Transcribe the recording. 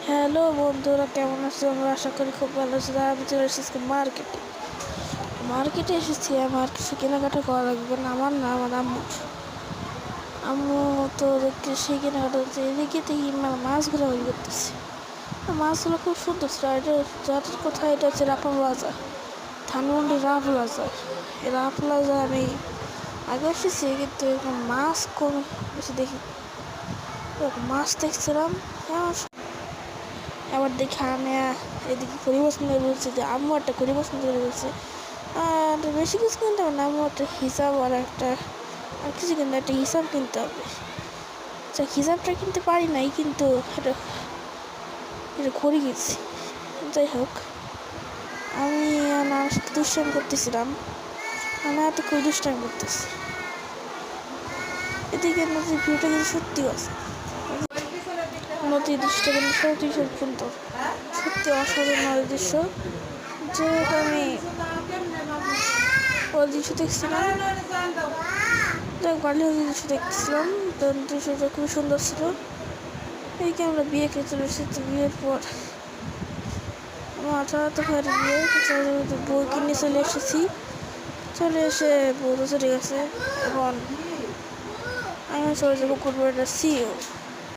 Hello বন্ধুরা, কেমন আছো? আমরা আশা করি খুব ভালো আছি। আমি চলে এসেছি মার্কেটে এসেছি। আমার কিছু কেনাকাটা করা লাগবে, না আমার না, আমার আম্মু তো দেখতে সেই কেনাকাটা হচ্ছে। এদিকে দেখি মাছ ঘোরাঘুরি করতেছে। মাছগুলো খুব সুন্দর ছিল। এটা যাদের কোথায়, এটা হচ্ছে রাফা প্লাজা, ধানমন্ডি রাফা প্লাজা। এই রাফা প্লাজা আমি আগে এসেছি, কিন্তু এখন মাছ কম বেশি দেখি। মাছ দেখছিলাম আবার দেখি আমি এদিকে ঘড়ি পছন্দ করে বলছি যে আম্মু একটা ঘড়ি পছন্দ করে বলছে। আর বেশি কিছু কিনতে হবে না, আম্মু একটা হিসাব আর কিছু কিনতে একটা হিসাব কিনতে হবে। আচ্ছা, হিসাবটা কিনতে পারি নাই, কিন্তু এটা এটা ঘড়ি কিনছি। যাই হোক, আমি আমার সাথে দুষ্টাইম করতেছিলাম। আমি এত খুব দুষ্টাইম করতেছি। এদিকে নদীর ভিউটা কিন্তু সত্যিও আছে। নদীর দৃশ্যটা কিন্তু সত্যি সুন্দর, সত্যি অসাধারণ নদীর দৃশ্য। যেহেতু আমি ওই দৃশ্য দেখছিলাম, বালি নদীর দৃশ্য দেখছিলাম, তো দৃশ্যটা খুবই সুন্দর ছিল। এইকে আমরা বিয়ে খেতে চলে এসেছি। বিয়ের পর আমার 18 হয় বিয়ে, বই কিনে চলে এসেছি। চলে এসে বউ তো চলে গেছে। এখন আমি চলে যাবো কুরবানিটা সিও।